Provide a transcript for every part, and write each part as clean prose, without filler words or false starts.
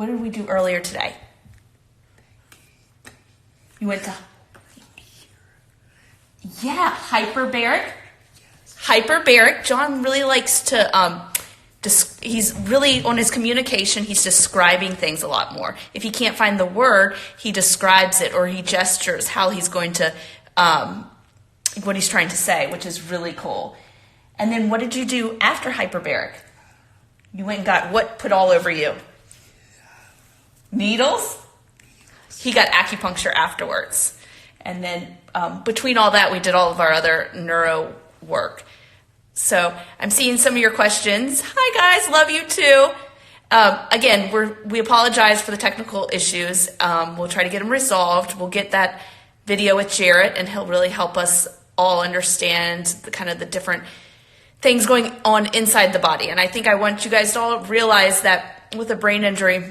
What did we do earlier today? You went to... Yeah, hyperbaric. Hyperbaric. John really likes to... he's really, on his communication, he's describing things a lot more. If he can't find the word, he describes it or he gestures how he's going to... what he's trying to say, which is really cool. And then what did you do after hyperbaric? You went and got what put all over you? Needles? He got acupuncture afterwards. And then between all that, we did all of our other neuro work. So I'm seeing some of your questions. Hi, guys. Love you, too. Again, we apologize for the technical issues. We'll try to get them resolved. We'll get that video with Jarrett, and he'll really help us all understand the different things going on inside the body. And I think I want you guys to all realize that with a brain injury,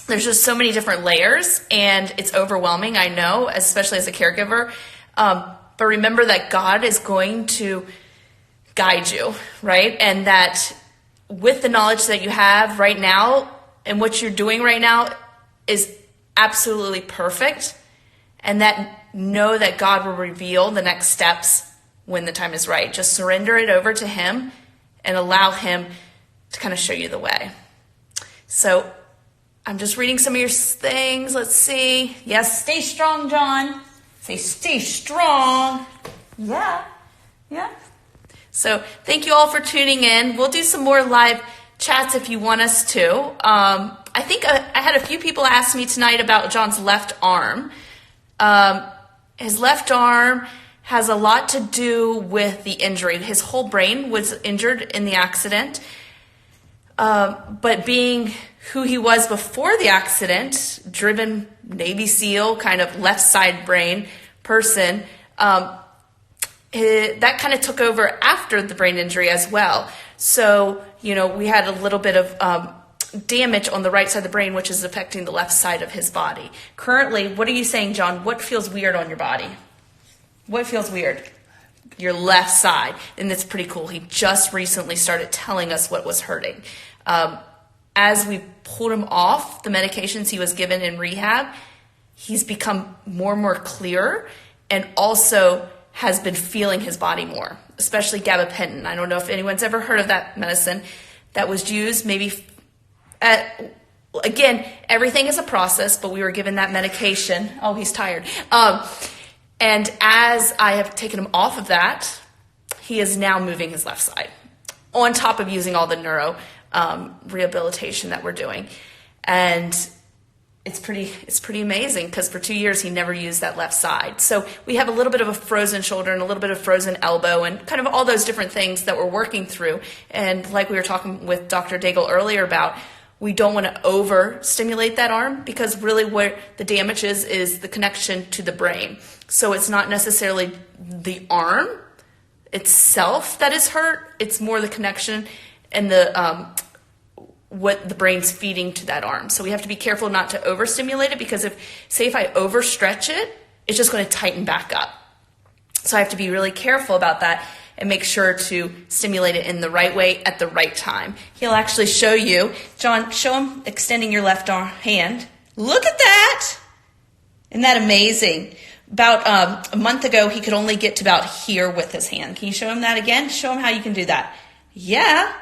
there's just so many different layers, and it's overwhelming, I know, especially as a caregiver. But remember that God is going to guide you, right? And that with the knowledge that you have right now and what you're doing right now is absolutely perfect. And that know that God will reveal the next steps when the time is right. Just surrender it over to him and allow him to kind of show you the way. So I'm just reading some of your things. Let's see. Yes, stay strong, John. Say, stay strong. Yeah. So thank you all for tuning in. We'll do some more live chats if you want us to. I think I had a few people ask me tonight about John's left arm. His left arm has a lot to do with the injury. His whole brain was injured in the accident. But being who he was before the accident, driven Navy SEAL, kind of left side brain person, that kind of took over after the brain injury as well. So, we had a little bit of damage on the right side of the brain, which is affecting the left side of his body. Currently, what are you saying, John? What feels weird on your body? What feels weird? Your left side. And that's pretty cool. He just recently started telling us what was hurting. As we pulled him off the medications he was given in rehab, he's become more and more clear and also has been feeling his body more, especially gabapentin. I don't know if anyone's ever heard of that medicine that was used maybe again, everything is a process, but we were given that medication. Oh, he's tired. And as I have taken him off of that, he is now moving his left side on top of using all the neuro rehabilitation that we're doing. And it's pretty amazing because for 2 years he never used that left side. So we have a little bit of a frozen shoulder and a little bit of frozen elbow and kind of all those different things that we're working through. And like we were talking with Dr. Daigle earlier about, we don't want to overstimulate that arm because really where the damage is the connection to the brain. So it's not necessarily the arm itself that is hurt. It's more the connection and the what the brain's feeding to that arm. So we have to be careful not to overstimulate it because if I overstretch it, it's just going to tighten back up. So I have to be really careful about that and make sure to stimulate it in the right way at the right time. He'll actually show you. John, show him extending your left arm hand. Look at that. Isn't that amazing? About a month ago, he could only get to about here with his hand. Can you show him that again? Show him how you can do that. Yeah.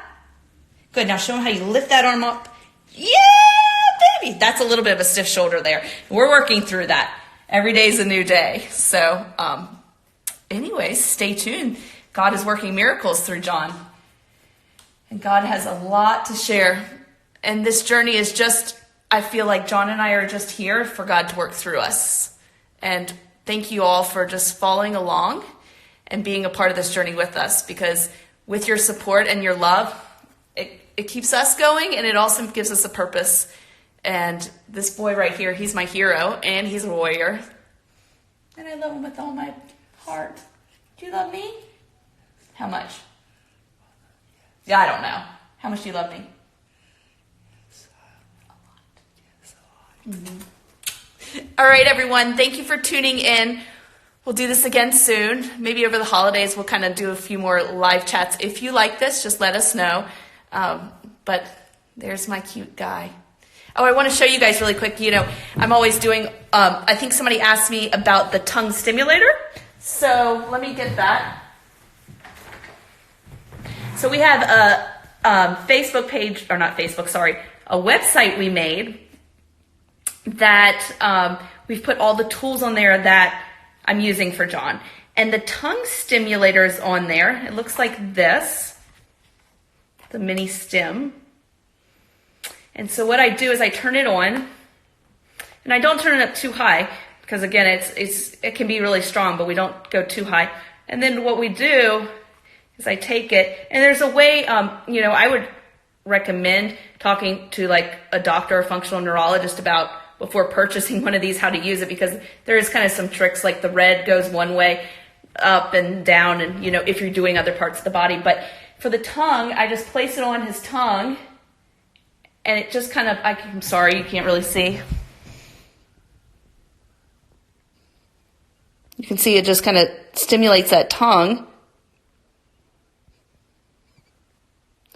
Good. Now show him how you lift that arm up. Yeah, baby. That's a little bit of a stiff shoulder there. We're working through that. Every day is a new day. So anyways, stay tuned. God is working miracles through John. And God has a lot to share. And this journey is just, I feel like John and I are just here for God to work through us. And thank you all for just following along and being a part of this journey with us. Because with your support and your love, it keeps us going and it also gives us a purpose. And this boy right here, he's my hero and he's a warrior. And I love him with all my heart. Do you love me? How much? Yeah, I don't know. How much do you love me? A lot. Mm-hmm. All right, everyone. Thank you for tuning in. We'll do this again soon. Maybe over the holidays, we'll kind of do a few more live chats. If you like this, just let us know. But there's my cute guy. Oh, I want to show you guys really quick. I'm always doing, I think somebody asked me about the tongue stimulator. So let me get that. So we have a Facebook page, or not Facebook, sorry, a website we made that we've put all the tools on there that I'm using for John. And the tongue stimulator is on there. It looks like this, the mini stim. And so what I do is I turn it on, and I don't turn it up too high because again, it can be really strong, but we don't go too high. And then what we do is I take it, and there's a way, I would recommend talking to like a doctor or functional neurologist about before purchasing one of these, how to use it, because there is kind of some tricks, like the red goes one way, up and down, and if you're doing other parts of the body. But for the tongue, I just place it on his tongue, and it just kind of, I'm sorry, you can't really see. You can see it just kind of stimulates that tongue.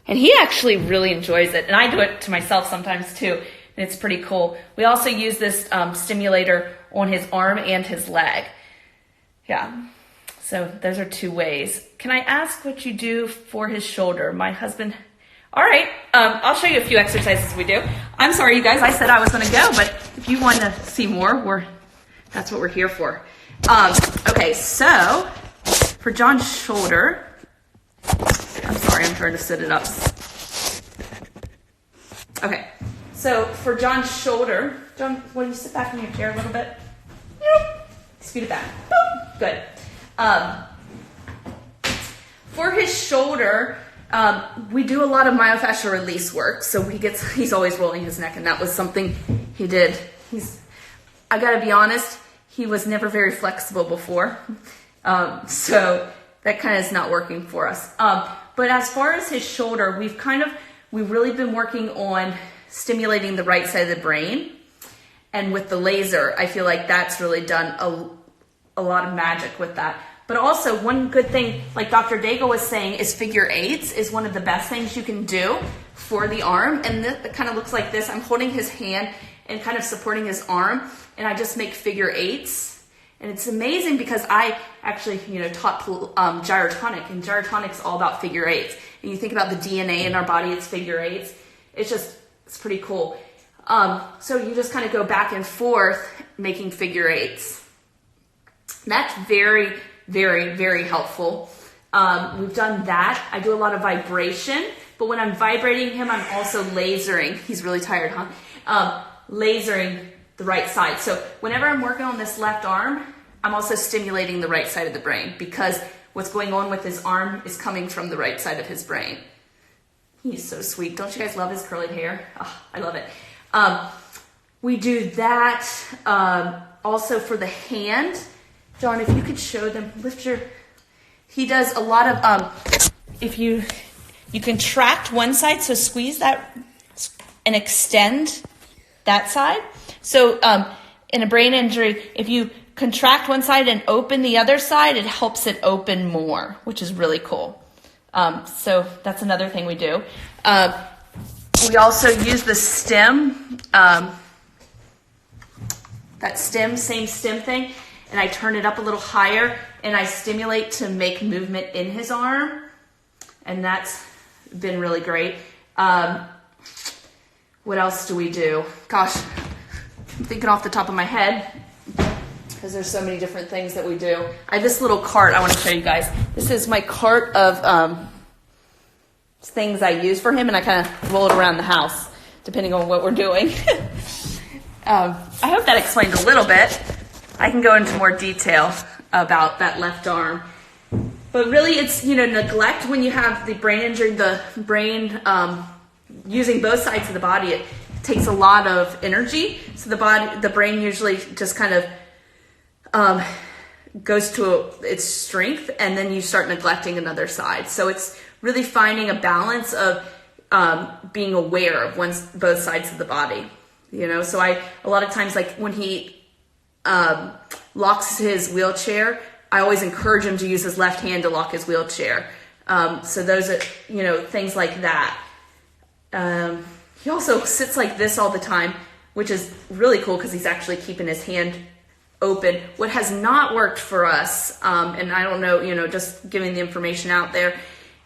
And he actually really enjoys it. And I do it to myself sometimes too. And it's pretty cool. We also use this stimulator on his arm and his leg. Yeah. So those are 2 ways. Can I ask what you do for his shoulder? My husband... All right, I'll show you a few exercises we do. I'm sorry, you guys, I said I was going to go, but if you want to see more, that's what we're here for. Okay, so for John's shoulder, I'm sorry, I'm trying to sit it up. Okay, so for John's shoulder, John, will you sit back in your chair a little bit? Scoot it back. Good. For his shoulder, we do a lot of myofascial release work. So he's always rolling his neck, and that was something he did. I gotta be honest, he was never very flexible before. So that kind of is not working for us. But as far as his shoulder, we've really been working on stimulating the right side of the brain. And with the laser, I feel like that's really done a lot of magic with that. But also, one good thing, like Dr. Daigle was saying, is figure eights is one of the best things you can do for the arm. And it kind of looks like this. I'm holding his hand and kind of supporting his arm, and I just make figure eights. And it's amazing because I actually, taught gyrotonic, and gyrotonic's all about figure eights. And you think about the DNA in our body, it's figure eights. It's pretty cool. So you just kind of go back and forth making figure eights. That's very, very, very helpful. We've done that. I do a lot of vibration, but when I'm vibrating him, I'm also lasering. He's really tired, huh? Lasering the right side. So whenever I'm working on this left arm, I'm also stimulating the right side of the brain, because what's going on with his arm is coming from the right side of his brain. He's so sweet. Don't you guys love his curly hair? Oh, I love it. We do that also for the hand. John, if you could show them, he does a lot of, if you contract one side, so squeeze that and extend that side. So in a brain injury, if you contract one side and open the other side, it helps it open more, which is really cool. So that's another thing we do. We also use the stem, that stem, same stem thing, and I turn it up a little higher, and I stimulate to make movement in his arm, and that's been really great. What else do we do? Gosh, I'm thinking off the top of my head, because there's so many different things that we do. I have this little cart I want to show you guys. This is my cart of things I use for him, and I kind of roll it around the house, depending on what we're doing. I hope that explained a little bit. I can go into more detail about that left arm. But really, it's, neglect when you have the brain injury, the brain using both sides of the body. It takes a lot of energy. So the brain usually just kind of goes to its strength, and then you start neglecting another side. So it's really finding a balance of being aware of both sides of the body. So a lot of times, like when he locks his wheelchair, I always encourage him to use his left hand to lock his wheelchair. So those are, things like that. He also sits like this all the time, which is really cool because he's actually keeping his hand open. What has not worked for us, and I don't know, just giving the information out there,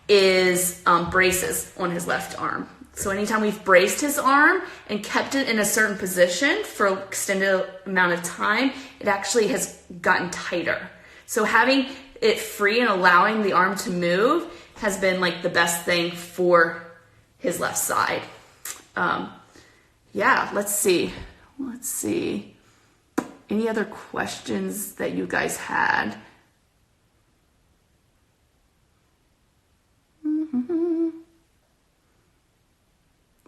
is braces on his left arm. So anytime we've braced his arm and kept it in a certain position for an extended amount of time, it actually has gotten tighter. So having it free and allowing the arm to move has been like the best thing for his left side. Yeah, let's see. Any other questions that you guys had?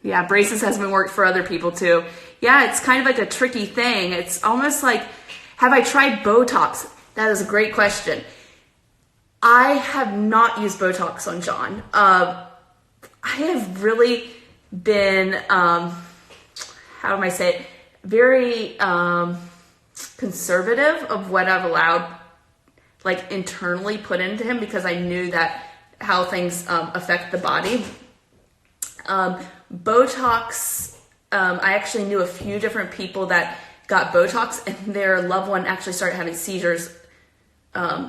Yeah, braces has been worked for other people too. Yeah, it's kind of like a tricky thing. It's almost like, have I tried Botox? That is a great question. I have not used Botox on John. I have really been, how do I say it, very conservative of what I've allowed, like internally put into him, because I knew that how things affect the body. Botox, I actually knew a few different people that got Botox and their loved one actually started having seizures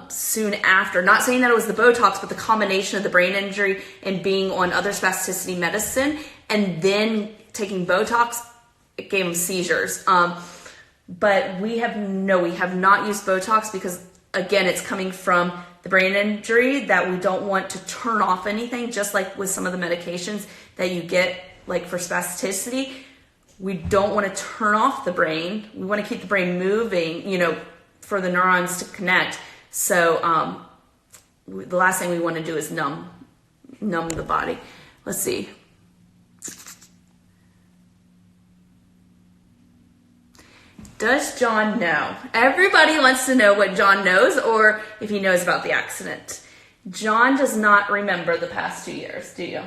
soon after. Not saying that it was the Botox, but the combination of the brain injury and being on other spasticity medicine and then taking Botox, it gave them seizures. But we have not used Botox because, again, it's coming from the brain injury that we don't want to turn off anything, just like with some of the medications that you get, like for spasticity. We don't want to turn off the brain. We want to keep the brain moving, for the neurons to connect. So the last thing we want to do is numb the body. Let's see. Does John know? Everybody wants to know what John knows or if he knows about the accident. John does not remember the past 2 years, do you?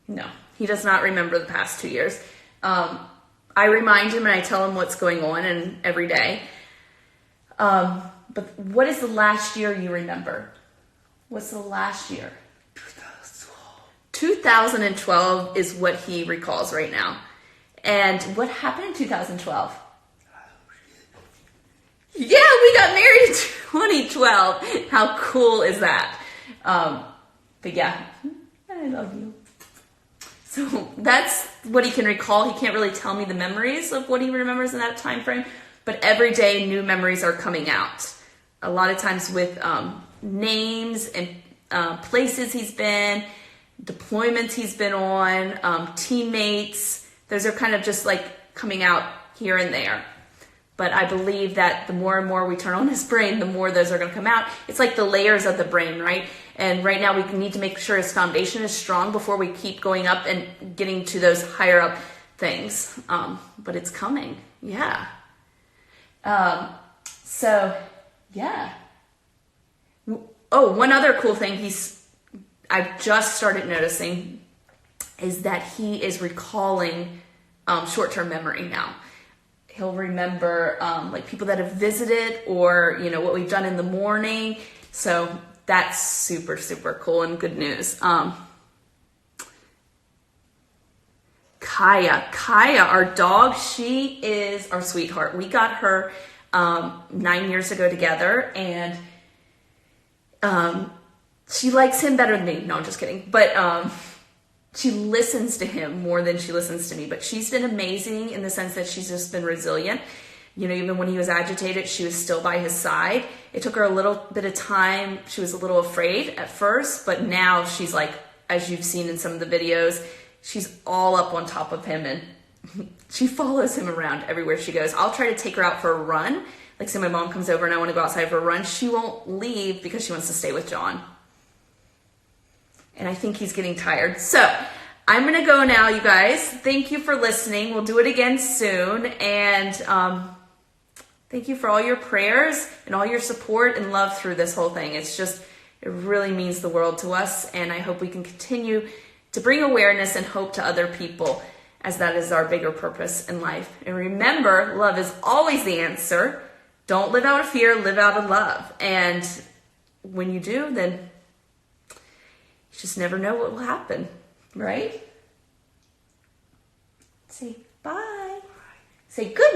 No, he does not remember the past 2 years. I remind him and I tell him what's going on and every day. But what is the last year you remember? What's the last year? 2012 is what he recalls right now. And what happened in 2012? Yeah, we got married in 2012. How cool is that? But yeah, I love you. So that's what he can recall. He can't really tell me the memories of what he remembers in that time frame, but every day new memories are coming out. A lot of times with names and places he's been, deployments he's been on, teammates. Those are kind of just like coming out here and there. But I believe that the more and more we turn on his brain, the more those are going to come out. It's like the layers of the brain, right? And right now we need to make sure his foundation is strong before we keep going up and getting to those higher up things. But it's coming. Yeah. So, yeah. Oh, one other cool thing I've just started noticing is that he is recalling short-term memory now. He'll remember like people that have visited or, what we've done in the morning. So that's super, super cool and good news. Kaya, our dog, she is our sweetheart. We got her 9 years ago together, and she likes him better than me. No, I'm just kidding. But she listens to him more than she listens to me. But she's been amazing in the sense that she's just been resilient. Even when he was agitated, she was still by his side. It took her a little bit of time. She was a little afraid at first, but now she's like, as you've seen in some of the videos, she's all up on top of him and she follows him around everywhere she goes. I'll try to take her out for a run. Like say my mom comes over and I want to go outside for a run. She won't leave because she wants to stay with John. And I think he's getting tired. So I'm going to go now, you guys. Thank you for listening. We'll do it again soon. And thank you for all your prayers and all your support and love through this whole thing. It really means the world to us. And I hope we can continue to bring awareness and hope to other people, as that is our bigger purpose in life. And remember, love is always the answer. Don't live out of fear, live out of love. And when you do, then you just never know what will happen, right? Say bye. Say good